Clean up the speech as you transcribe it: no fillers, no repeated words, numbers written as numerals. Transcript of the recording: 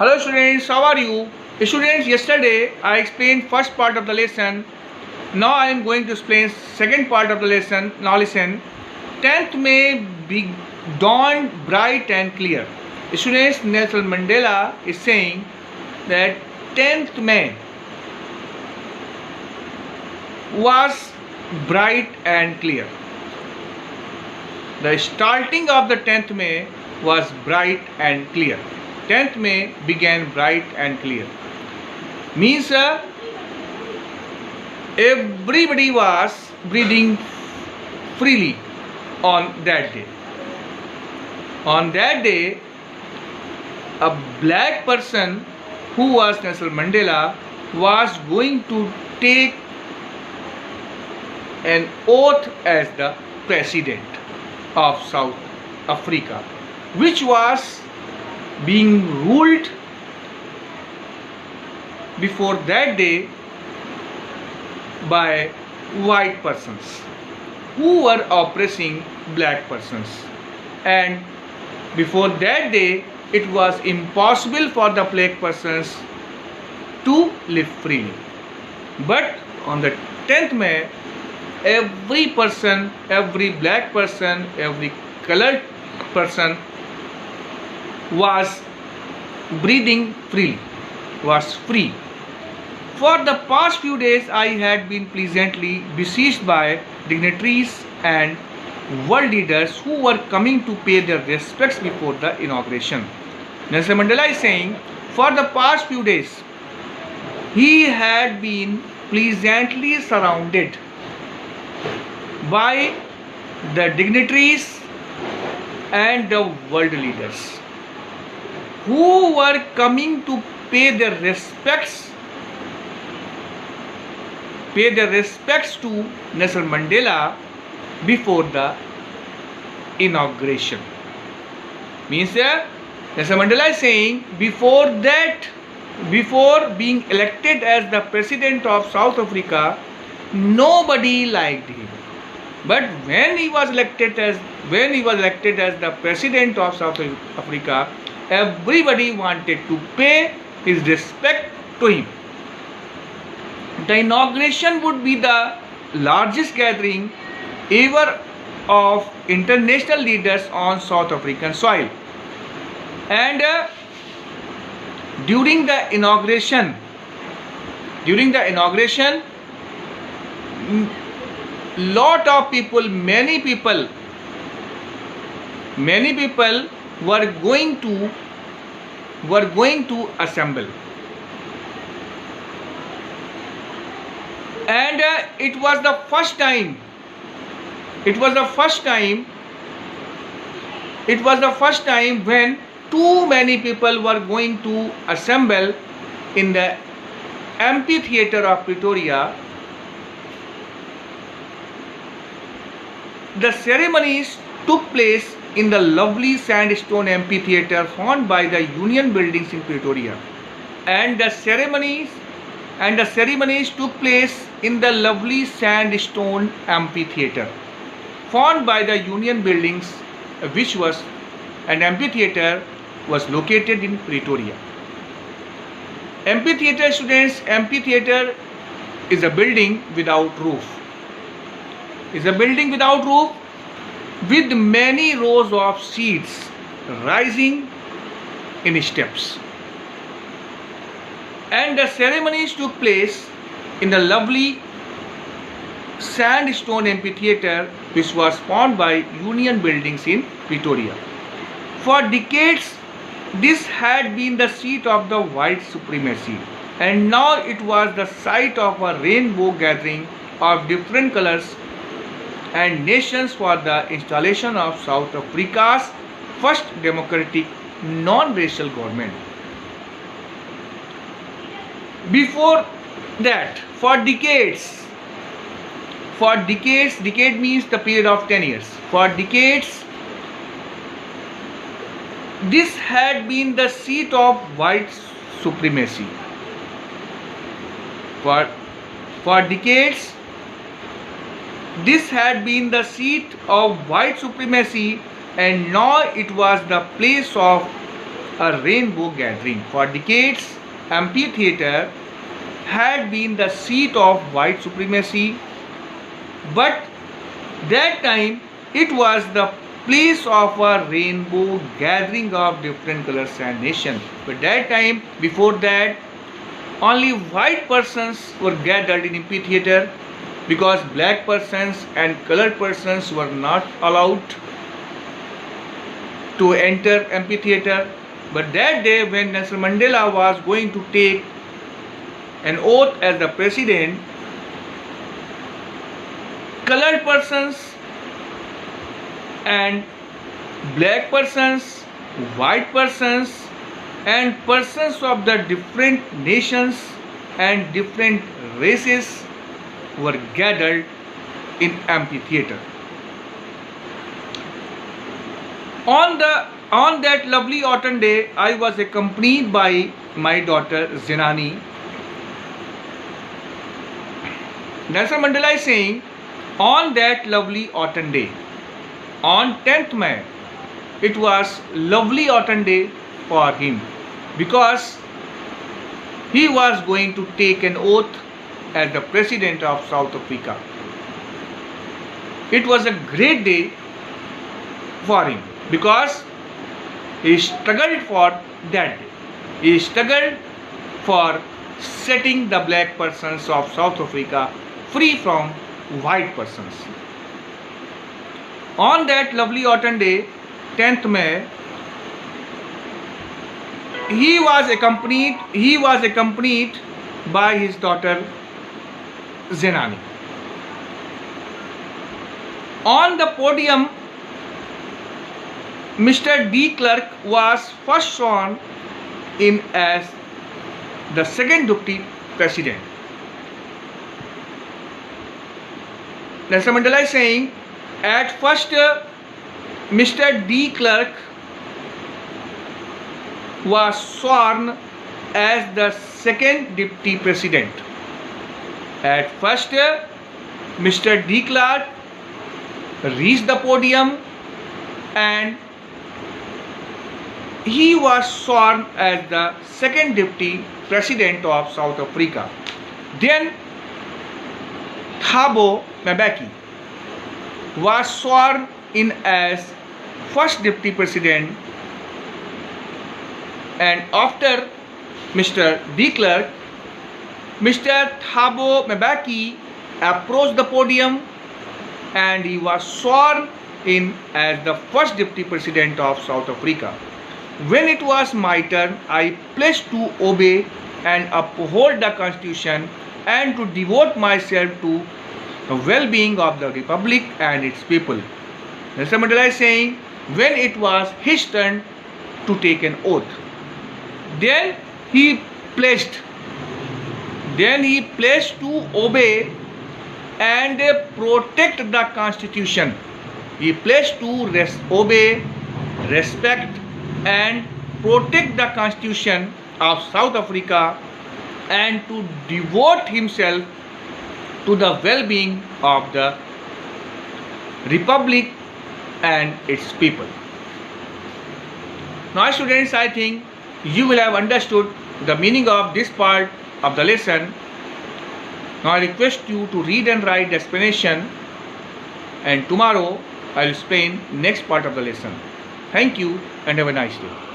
Hello students, how are you? Students, yesterday I explained first part of the lesson. Now I am going to explain second part of the lesson. Now listen. 10th May be dawned bright and clear. Students, Nelson Mandela is saying that 10th May was bright and clear. The starting of the 10th May was bright and clear. 10th May began bright and clear. Means everybody was breathing freely on that day. On that day, a black person who was Nelson Mandela was going to take an oath as the president of South Africa, which was being ruled before that day by white persons who were oppressing black persons, and before that day it was impossible for the black persons to live freely. But on the 10th May, every person, every black person, every colored person was breathing freely, was free. For the past few days, I had been pleasantly besieged by dignitaries and world leaders who were coming to pay their respects before the inauguration. Nelson Mandela is saying, for the past few days, he had been pleasantly surrounded by the dignitaries and the world leaders who were coming to pay their respects to Nelson Mandela before the inauguration. Means Nelson Mandela is saying, before being elected as the president of South Africa, nobody liked him. But when he was elected as the president of South Africa, everybody wanted to pay his respect to him. The inauguration would be the largest gathering ever of international leaders on South African soil. And during the inauguration, lot of people, many people were going to assemble, and it was the first time when too many people were going to assemble in the amphitheater of Pretoria. The ceremonies took place in the lovely sandstone amphitheater found by the Union Buildings in Pretoria, and the ceremonies took place in the lovely sandstone amphitheater found by the Union Buildings, which was an amphitheater was located in Pretoria. Amphitheater, students, amphitheater is a building without roof. With many rows of seats rising in steps. And the ceremonies took place in the lovely sandstone amphitheater, which was formed by Union Buildings in Pretoria. For decades, this had been the seat of the white supremacy, and now it was the site of a rainbow gathering of different colors and nations for the installation of South Africa's first democratic non-racial government. Before that, for decades, decade means the period of 10 years. For decades, this had been the seat of white supremacy. For decades, this had been the seat of white supremacy, and now it was the place of a rainbow gathering. For decades, amphitheater had been the seat of white supremacy, but that time it was the place of a rainbow gathering of different colors and nations. But that time, before that, only white persons were gathered in amphitheater because black persons and colored persons were not allowed to enter amphitheater. But that day when Nelson Mandela was going to take an oath as the president, colored persons and black persons, white persons and persons of the different nations and different races were gathered in amphitheater. On that lovely autumn day, I was accompanied by my daughter Zinani. Nelson Mandela is saying, on that lovely autumn day, on 10th May, it was lovely autumn day for him because he was going to take an oath as the president of South Africa. It was a great day for him because he struggled for that day. He struggled for setting the black persons of South Africa free from white persons. On that lovely autumn day, 10th May, he was accompanied by his daughter Zinani. On the podium, Mr. de Klerk was first sworn in as the second deputy president. Nelson Mandela is saying, at first Mr. de Klerk was sworn as the second deputy president. At first Mr. de Klerk reached the podium and he was sworn as the second deputy president of South Africa. Then Thabo Mbeki was sworn in as first deputy president, and after Mr. de Klerk, Mr. Thabo Mbeki approached the podium and he was sworn in as the first deputy president of South Africa. When it was my turn, I pledged to obey and uphold the constitution and to devote myself to the well-being of the republic and its people. Nelson Mandela is saying, when it was his turn to take an oath, then he pledged to obey and protect the constitution. He pledged to obey, respect and protect the constitution of South Africa and to devote himself to the well-being of the republic and its people. Now students, I think you will have understood the meaning of this part of the lesson. Now I request you to read and write the explanation, and tomorrow I will explain next part of the lesson. Thank you and have a nice day.